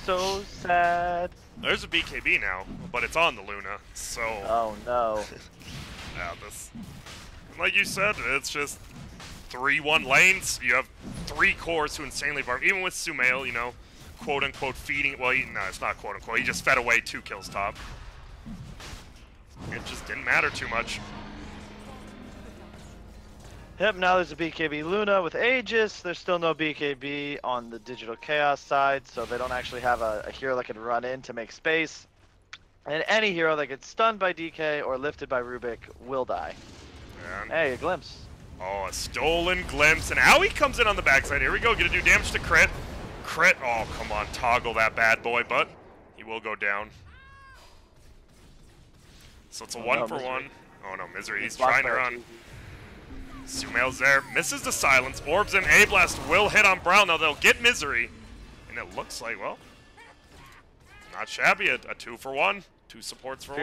So sad. There's a BKB now, but it's on the Luna, so... Oh no. Yeah, like you said, it's just 3-1 lanes. You have 3 cores who insanely farm. Even with Sumail, you know, quote-unquote feeding... Well, no, it's not quote-unquote. He just fed away 2 kills top. It just didn't matter too much. Yep, now there's a BKB Luna with Aegis. There's still no BKB on the Digital Chaos side, so they don't actually have a hero that can run in to make space. And any hero that gets stunned by DK or lifted by Rubik will die. Man. Hey, a glimpse. Oh, a stolen glimpse, and Owie comes in on the backside. Here we go, gonna do damage to Crit. Crit, oh, come on, toggle that bad boy, but he will go down. So it's a 1-for-1. Oh no, Misery, he's trying to run. Sumail's there, misses the silence. Orbs and A-Blast will hit on Brown. Now they'll get Misery. And it looks like, well, not shabby. A 2-for-1. 2 supports for one.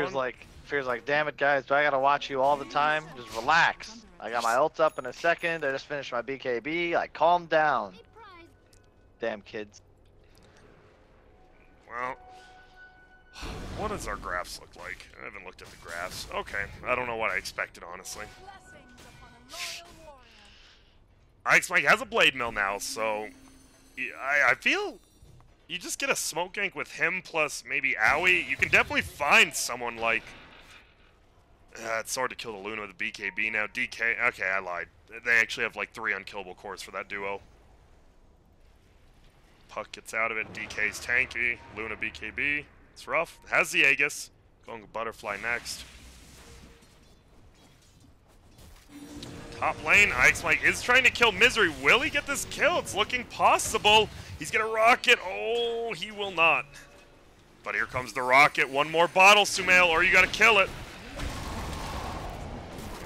Feels like, damn it, guys, do I gotta watch you all the time? Just relax. I got my ult up in a second. I just finished my BKB. Like, calm down. Damn kids. Well, what does our graphs look like? I haven't looked at the graphs. Okay, I don't know what I expected, honestly. Ike's Mike has a Blade Mill now, so I feel you just get a smoke gank with him plus maybe Owie. You can definitely find someone like... it's hard to kill the Luna with a BKB now. DK... Okay, I lied. They actually have like 3 unkillable cores for that duo. Puck gets out of it. DK's tanky. Luna BKB. It's rough. Has the Aegis. Going to Butterfly next. Top lane, Ike's Mike is trying to kill Misery. Will he get this kill? It's looking possible. He's gonna rocket. Oh, he will not. But here comes the rocket. One more bottle, Sumail, or you gotta kill it.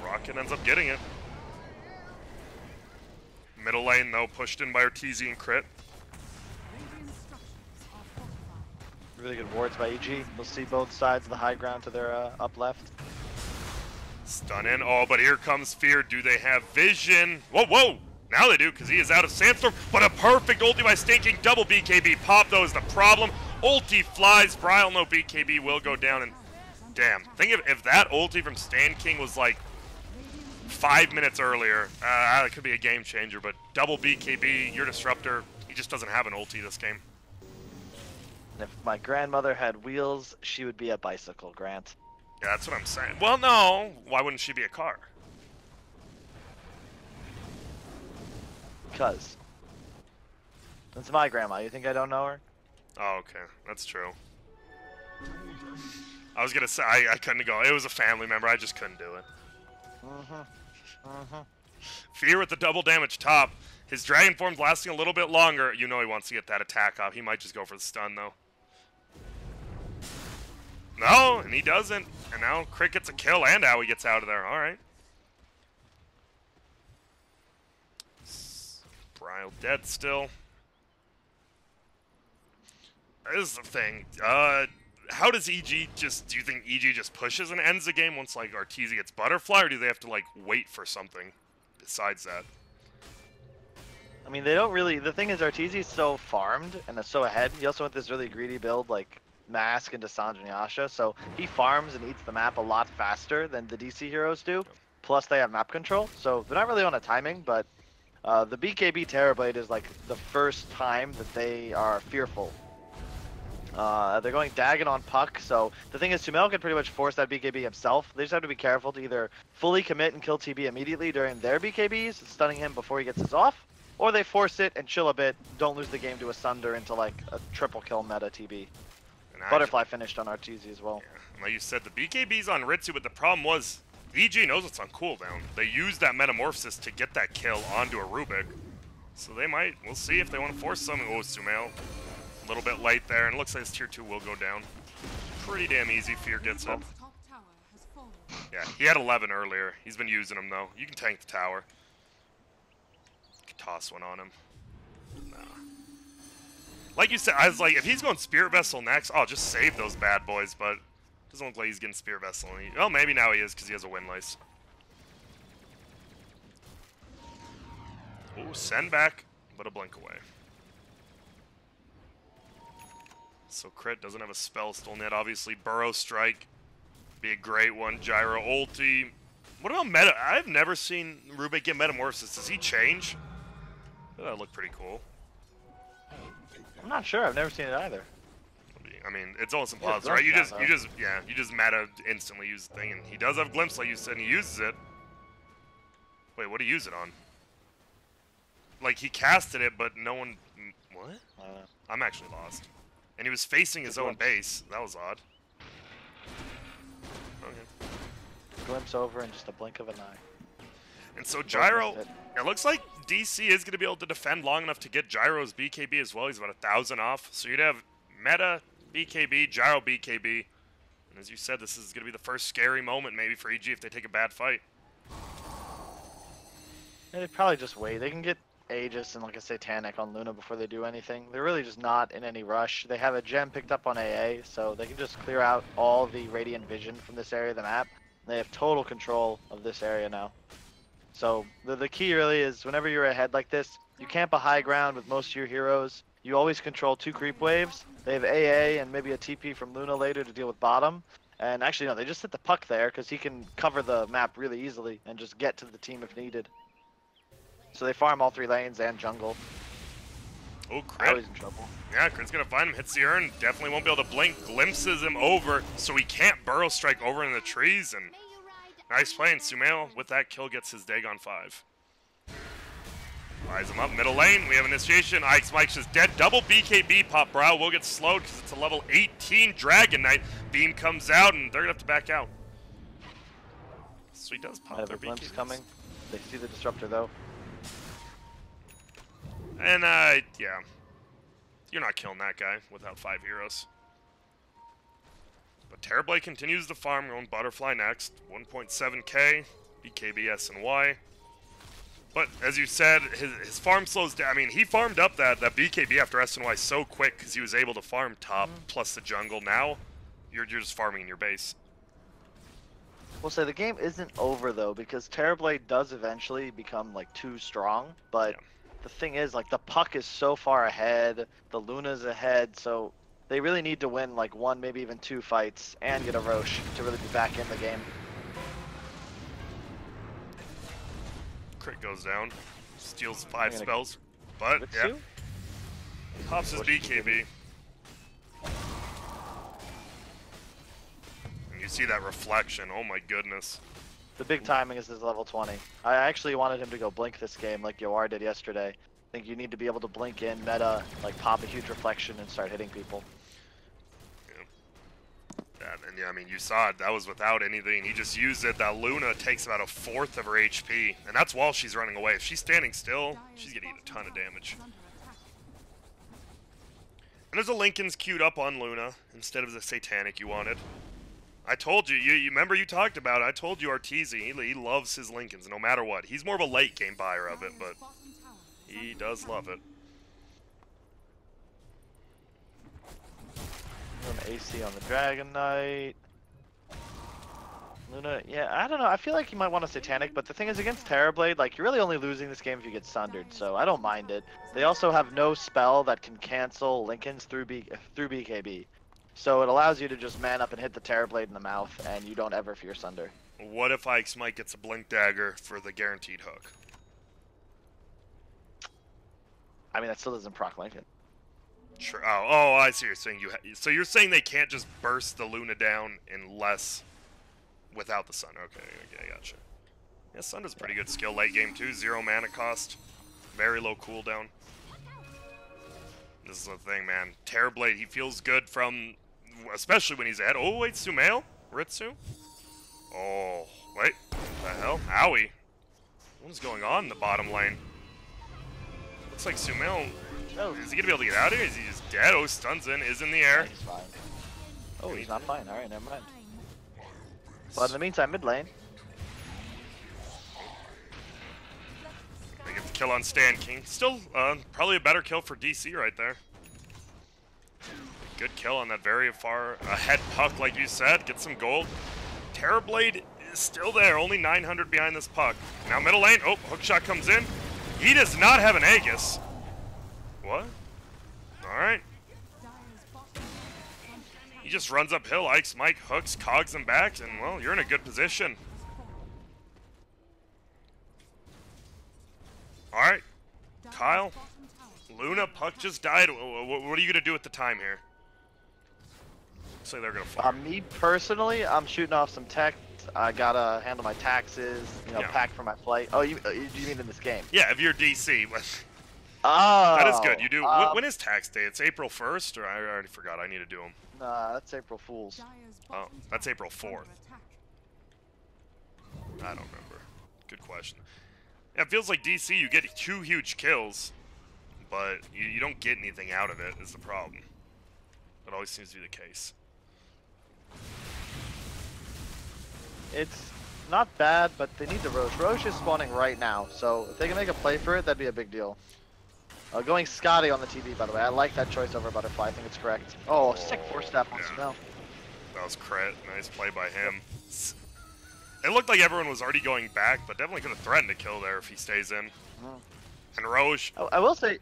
Rocket ends up getting it. Middle lane, though, pushed in by Arteezy and Crit. Really good wards by EG. We'll see both sides of the high ground to their up left. Stun in. Oh, but here comes Fear. Do they have vision? Whoa, whoa! Now they do, because he is out of Sandstorm. But a perfect ulti by Stinking. Double BKB pop, though, is the problem. Ulti flies. Bryle, no BKB, will go down. And damn, think of if that ulti from Stan King was like 5 minutes earlier. It could be a game changer, but double BKB, your Disruptor, he just doesn't have an ulti this game. If my grandmother had wheels, she would be a bicycle, Grant. Yeah, that's what I'm saying. Well, no. Why wouldn't she be a car? Because. That's my grandma. You think I don't know her? Oh, okay. That's true. I was going to say, I couldn't go. It was a family member. I just couldn't do it. Fear with the double damage top. His Dragon Form's lasting a little bit longer. You know he wants to get that attack off. He might just go for the stun, though. No, and he doesn't. And now Crit gets a kill and Owie gets out of there. All right. Bryle dead still. This is the thing. How does EG just... Do you think EG just pushes and ends the game once, like, Arteezy gets Butterfly? Or do they have to, like, wait for something besides that? I mean, they don't really... The thing is, Arteezy's so farmed and so ahead. He also went this really greedy build, like... Mask into Sanj and Yasha, so he farms and eats the map a lot faster than the DC heroes do. Plus they have map control, so they're not really on a timing, but the BKB Terrorblade is like the first time that they are fearful. They're going Dagon on Puck, so the thing is Sumail can pretty much force that BKB himself. They just have to be careful to either fully commit and kill TB immediately during their BKBs, stunning him before he gets his off, or they force it and chill a bit, don't lose the game to a Sunder into like a triple kill meta TB. Butterfly finished on Arteezy as well. Yeah. Like you said, the BKB's on Ritsu, but the problem was EG knows it's on cooldown. They used that Metamorphosis to get that kill onto a Rubik. So they might. We'll see if they want to force something. Oh, Sumail A little bit late there, and it looks like his tier 2 will go down. Pretty damn easy. Fear gets it. Top tower has fallen. Yeah, he had 11 earlier. He's been using them, though. You can tank the tower. You can toss one on him. Nah. Like you said, I was like, if he's going Spirit Vessel next, I'll just save those bad boys, but doesn't look like he's getting Spirit Vessel. Well, maybe now he is, because he has a Windlace. Ooh, send back, but a blink away. So Crit doesn't have a spell still net. Obviously, Burrow Strike be a great one. Gyro ulti. What about meta? I've never seen Rubik get Metamorphosis. Does he change? That look pretty cool. I'm not sure. I've never seen it either. I mean, it's almost impossible, right? You just meta instantly use the thing, and he does have Glimpse, like you said, and he uses it. Wait, what do you use it on? Like, he casted it, but no one... What? I'm actually lost. And he was facing his own base. That was odd. Okay. Glimpse over in just a blink of an eye. And so Gyro, it looks like DC is going to be able to defend long enough to get Gyro's BKB as well. He's about 1,000 off. So you'd have meta BKB, Gyro BKB. And as you said, this is going to be the first scary moment maybe for EG if they take a bad fight. They probably just wait. They can get Aegis and like a Satanic on Luna before they do anything. They're really just not in any rush. They have a gem picked up on AA, so they can just clear out all the Radiant Vision from this area of the map. They have total control of this area now. So the key really is whenever you're ahead like this, you camp a high ground with most of your heroes. You always control 2 creep waves. They have AA and maybe a TP from Luna later to deal with bottom. And actually, no, they just hit the Puck there because he can cover the map really easily and just get to the team if needed. So they farm all 3 lanes and jungle. Oh, Crit. Always in trouble. Yeah, Crit's gonna find him, hits the urn, definitely won't be able to blink, glimpses him over, so he can't Burrow Strike over in the trees, and nice play, and Sumail with that kill gets his Dagon 5. Rise him up, middle lane, we have initiation, Ike's Mike's just dead, double BKB, Pop Brow will get slowed because it's a level 18 Dragon Knight, Beam comes out, and they're gonna have to back out. So he does pop their BKBs. Coming. They see the Disruptor though. And, yeah. You're not killing that guy without 5 heroes. But Terrorblade continues to farm, going Butterfly next. 1.7k, BKB, S, and Y. But, as you said, his farm slows down. I mean, he farmed up that BKB after S and Y so quick because he was able to farm top plus the jungle. Now, you're just farming in your base. We'll say the game isn't over, though, because Terrorblade does eventually become, like, too strong, but... Yeah. The thing is, like, the Puck is so far ahead, the Luna's ahead, so they really need to win, like, 1, maybe even 2 fights and get a Roche to really be back in the game. Crit goes down, steals 5 spells, but, yeah, pops his BKB. And you see that reflection, oh my goodness. The big timing is his level 20. I actually wanted him to go blink this game like Yoar did yesterday. I think you need to be able to blink in meta, like pop a huge reflection and start hitting people. Yeah, and yeah, I mean, you saw it. That was without anything. He just used it. That Luna takes about 1/4 of her HP, and that's while she's running away. If she's standing still, she's gonna eat a ton of damage. And there's a Linken's queued up on Luna instead of the Satanic you wanted. I told you, you remember you talked about it, I told you Arteezy, he loves his Lincolns no matter what. He's more of a late game buyer of it, but he does love it. An AC on the Dragon Knight. Luna, yeah, I don't know, I feel like you might want a Satanic, but the thing is against Terrorblade, like, you're really only losing this game if you get sundered, so I don't mind it. They also have no spell that can cancel Lincolns through BKB. So it allows you to just man up and hit the Terrorblade in the mouth, and you don't ever fear Sunder. What if Ike's Mike gets a Blink Dagger for the guaranteed hook? I mean, that still doesn't proc Lincoln. Sure. Oh, I see what you're saying. So you're saying they can't just burst the Luna down unless without the Sun. Okay, I gotcha. Yeah, Sunder's pretty good skill late game too. 0 mana cost, very low cooldown. This is the thing, man. Terrorblade, he feels good from, especially when he's ahead. Oh, wait, Sumail? Ritsu? Oh, wait. What the hell? Owie. What is going on in the bottom lane? Looks like Sumail, is he going to be able to get out of here? Is he just dead. Oh, stuns in, is in the air. He's fine. Oh, he's not fine. Alright, never mind. But in the meantime, mid lane. They get the kill on Stan King. Still, probably a better kill for DC right there. Good kill on that very far ahead puck, like you said. Get some gold. Terrorblade is still there, only 900 behind this puck. Now middle lane, oh, hookshot comes in. He does not have an Aegis. What? Alright. He just runs uphill, Ike's Mike hooks, cogs him back, and well, you're in a good position. Alright. Kyle. Luna, puck just died. What are you going to do at the time here? Looks like they're going to farm. Me personally, I'm shooting off some tech. I gotta handle my taxes, you know, Yeah. pack for my flight. Oh, you mean in this game? Yeah, if you're DC. Oh. That is good. You do. When is tax day? It's April 1st, or I already forgot. I need to do them. Nah, that's April Fool's. Oh, that's April 4th. I don't remember. Good question. Yeah, it feels like DC, you get 2 huge kills, but you don't get anything out of it, is the problem. That always seems to be the case. It's not bad, but they need the Roche. Roche is spawning right now, so if they can make a play for it, that'd be a big deal. Going Scotty on the TV, by the way. I like that choice over Butterfly. I think it's correct. Oh, sick 4-step on Smell. That was crit. Nice play by him. It looked like everyone was already going back, but definitely could have threatened to kill there if he stays in. And Roche. I will say,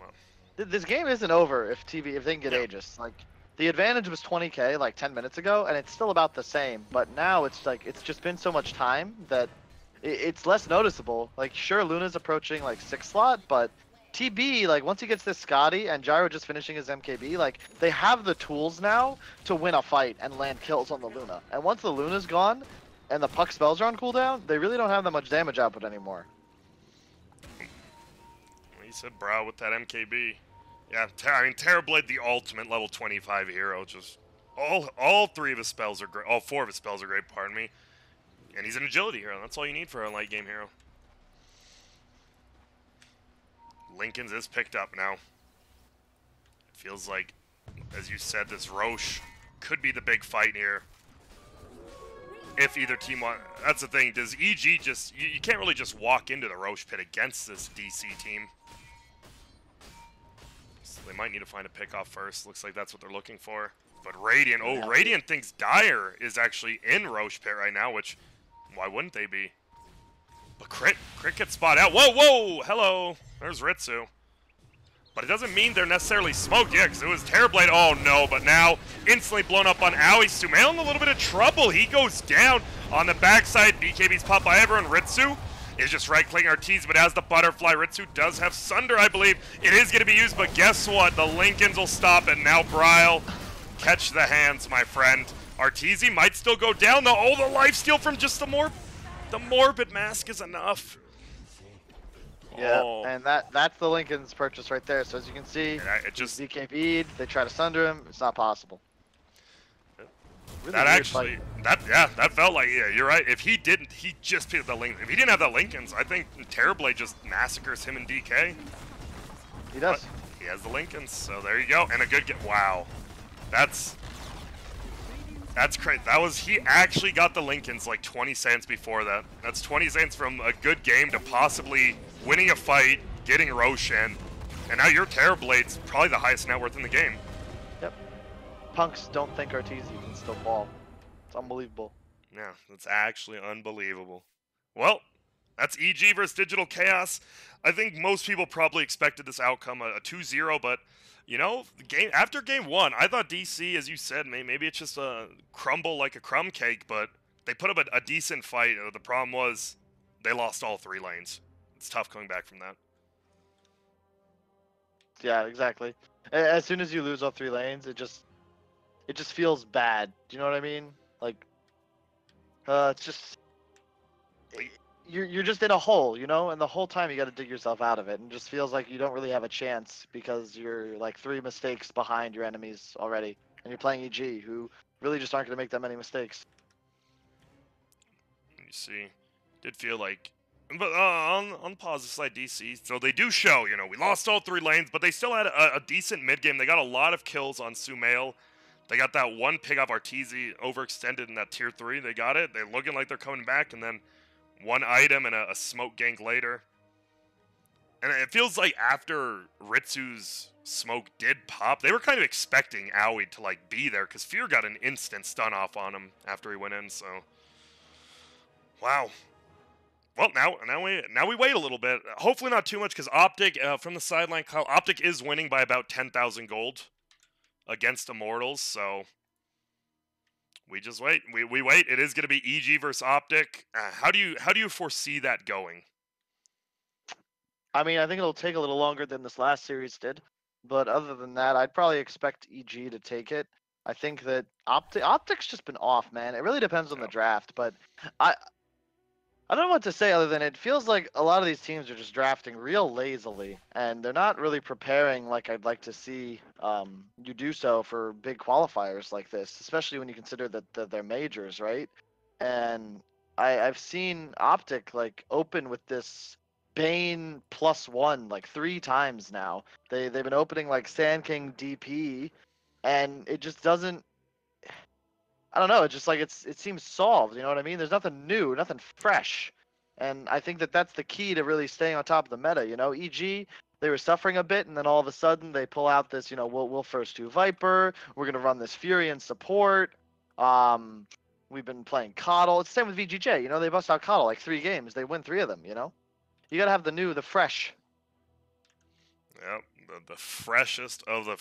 this game isn't over if they can get Aegis. Like, the advantage was 20k like 10 minutes ago, and it's still about the same. But now it's like it's just been so much time that it's less noticeable. Like, sure, Luna's approaching like 6th slot, but TB, like, once he gets this Scotty and Gyro just finishing his MKB, like, they have the tools now to win a fight and land kills on the Luna. And once the Luna's gone and the puck spells are on cooldown, they really don't have that much damage output anymore. He said brow with that MKB. Yeah, I mean, Terrorblade, the ultimate level 25 hero. Just all 3 of his spells are great. All 4 of his spells are great, pardon me. And he's an agility hero. That's all you need for a late game hero. Lincoln's is picked up now. It feels like, as you said, this Roche could be the big fight here. If either team wants... That's the thing. Does EG just... You can't really just walk into the Roche pit against this DC team. So they might need to find a pick-off first. Looks like that's what they're looking for. But Radiant... Oh, Radiant thinks Dire is actually in Roche pit right now, which... Why wouldn't they be? But Crit gets spot out. Whoa, whoa! Hello! There's Ritsu. But it doesn't mean they're necessarily smoked yet, because it was Terrorblade. Oh no, but now instantly blown up on Aoi. Sumail in a little bit of trouble. He goes down on the backside. BKB's popped by everyone. Ritsu is just right-clicking Ortiz, but as the Butterfly, Ritsu does have Sunder, I believe. It is going to be used, but guess what? The Lincolns will stop it. Now Bryle, catch the hands, my friend. Arteezy might still go down, though. Oh, the lifesteal from just the Morbid Mask is enough. Yeah, Oh. and that's the Lincoln's purchase right there. So as you can see, It just DKB'd, they try to sunder him, it's not possible. Really that weird actually fight. that felt like, yeah, you're right. If he just picked the Lincoln. If he didn't have the Lincolns, I think Terrorblade just massacres him in DK. He does. But he has the Lincolns, so there you go. And a good get. Wow, that's crazy. He actually got the Lincolns like 20 cents before that. That's 20 cents from a good game to possibly winning a fight, getting Roche in, and now your Terrorblade's probably the highest net worth in the game. Yep. Punks don't think Arteezy can still fall. It's unbelievable. Yeah, that's actually unbelievable. Well, that's EG versus Digital Chaos. I think most people probably expected this outcome, a 2-0, but you know, after game 1, I thought DC, as you said, maybe it's just a crumble like a crumb cake, but they put up a decent fight. The problem was they lost all 3 lanes. It's tough coming back from that. Yeah, exactly. As soon as you lose all 3 lanes, it just feels bad. Do you know what I mean? Like, it's just you're just in a hole, you know, and the whole time you got to dig yourself out of it, and it just feels like you don't really have a chance because you're like 3 mistakes behind your enemies already, and you're playing EG, who really just aren't going to make that many mistakes. You see, did feel like But on the positive side, DC, so they do show, we lost all 3 lanes, but they still had a decent mid game. They got a lot of kills on Sumail. They got that one pick off Arteezy overextended in that tier 3. They got it. They're looking like they're coming back, and then one item and a smoke gank later. And it feels like after Ritsu's smoke did pop, they were kind of expecting Aoi to be there, because Fear got an instant stun off on him after he went in. So, wow. Well, now we wait a little bit. Hopefully not too much, because Optic from the sideline, Kyle, Optic is winning by about 10,000 gold against Immortals. So we just wait. We wait. It is going to be EG versus Optic. How do you foresee that going? I mean, I think it'll take a little longer than this last series did, but other than that, I'd probably expect EG to take it. I think that Optic's just been off, man. It really depends on the draft, but I don't know what to say other than it feels like a lot of these teams are just drafting real lazily, and they're not really preparing like I'd like to see you do so for big qualifiers like this, especially when you consider that they're majors, right? And I've seen Optic open with this Bane +1 like 3 times now. They've been opening Sand King DP, and it just doesn't. I don't know. It's just it seems solved. You know what I mean? There's nothing new, nothing fresh, and I think that that's the key to really staying on top of the meta. EG, they were suffering a bit, and then all of a sudden they pull out this. We'll first do Viper. We're gonna run this Fury and support. We've been playing Coddle. It's the same with VGJ. They bust out Coddle 3 games. They win 3 of them. You gotta have the new, the fresh. Yep. The freshest of the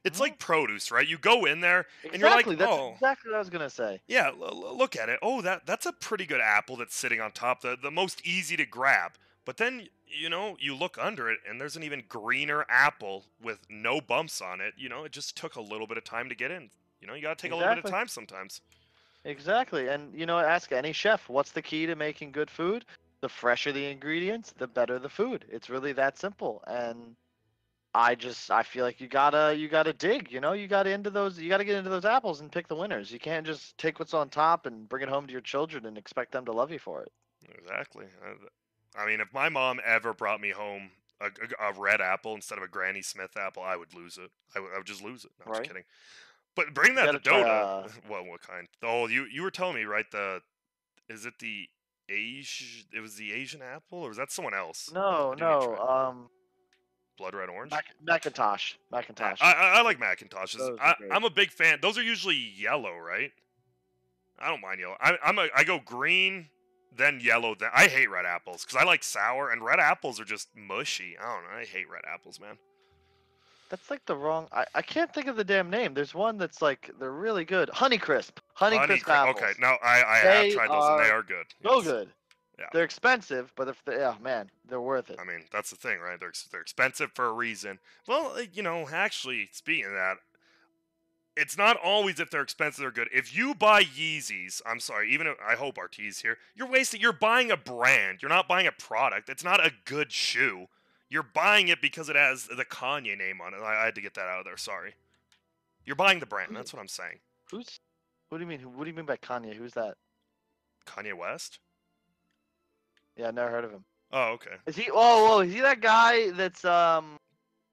it's like produce, right? You go in there and you're Exactly. like, That's oh, exactly what I was gonna say. yeah, look at it. Oh, that's a pretty good apple that's sitting on top, the most easy to grab. But then, you look under it and there's an even greener apple with no bumps on it. It just took a little bit of time to get in. You gotta take a little bit of time sometimes. Exactly. And ask any chef, what's the key to making good food? The fresher the ingredients, the better the food. It's really that simple. And I feel like you gotta dig, you gotta get into those apples and pick the winners. You can't just take what's on top and bring it home to your children and expect them to love you for it. Exactly. I mean, if my mom ever brought me home a red apple instead of a Granny Smith apple, I would lose it. I would just lose it. No, I'm Right? just kidding. But bring that to gotta try, Dota. Well, what kind? Oh, you were telling me, right? Is it the Asian? It was the Asian apple, or was that someone else? No, Didn't you try no. Blood red orange. Macintosh. I like Macintoshes. Those are great. I'm a big fan. Those are usually yellow, right? I don't mind yellow. I go green, then yellow. Then I hate red apples because I like sour, and red apples are just mushy. I don't know. I hate red apples, man. That's the wrong. I can't think of the damn name. There's one that's they're really good. Honeycrisp. Honeycrisp apples. Okay, no, I have tried those and they are good. So Yes. good. Yeah. They're expensive, but if they, oh man, they're worth it. I mean, that's the thing, right? They're expensive for a reason. Well, actually, speaking of that, it's not always if they're expensive they're good. If you buy Yeezys, I'm sorry, even if I hope RT's here, you're wasting. You're buying a brand. You're not buying a product. It's not a good shoe. You're buying it because it has the Kanye name on it. I had to get that out of there. Sorry. You're buying the brand. That's what I'm saying. What do you mean? What do you mean by Kanye? Who's that? Kanye West? Yeah, I've never heard of him. Oh, okay. Is he? Oh, is he that guy that's The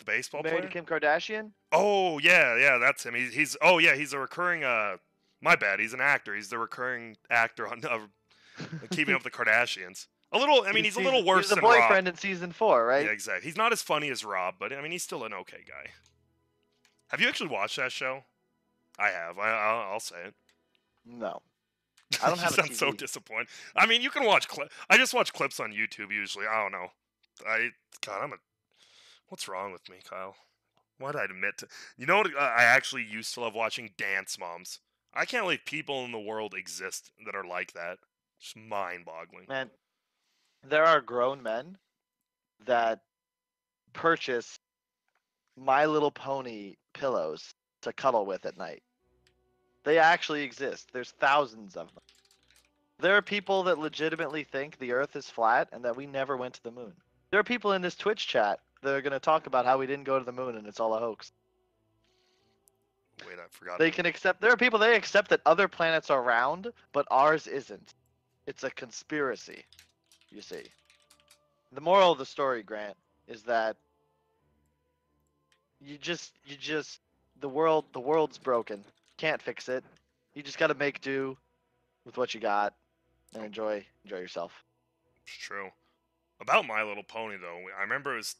baseball married player? to Kim Kardashian? Oh, yeah, that's him. He's a recurring my bad. He's an actor. He's the recurring actor on Keeping Up with the Kardashians. He's a little worse than than Rob. He's the boyfriend in season 4, right? Yeah, exactly. He's not as funny as Rob, but he's still an okay guy. Have you actually watched that show? I have. I'll say it. No. I don't have a sound TV. so disappointed. I mean, you can watch clips. I just watch clips on YouTube usually. I don't know. What's wrong with me, Kyle? Why did I admit to? You know what? I actually used to love watching Dance Moms. I can't believe people in the world exist that are like that. It's mind-boggling. Man, there are grown men that purchase My Little Pony pillows to cuddle with at night. They actually exist. There's thousands of them. There are people that legitimately think the Earth is flat and that we never went to the moon. There are people in this Twitch chat that are going to talk about how we didn't go to the moon and it's all a hoax. Wait, I forgot. There are people, they accept that other planets are round, but ours isn't. It's a conspiracy. you see. The moral of the story, Grant, is that the world's broken. Can't fix it. You just gotta make do with what you got and enjoy yourself. It's true. About My Little Pony, though, I remember it was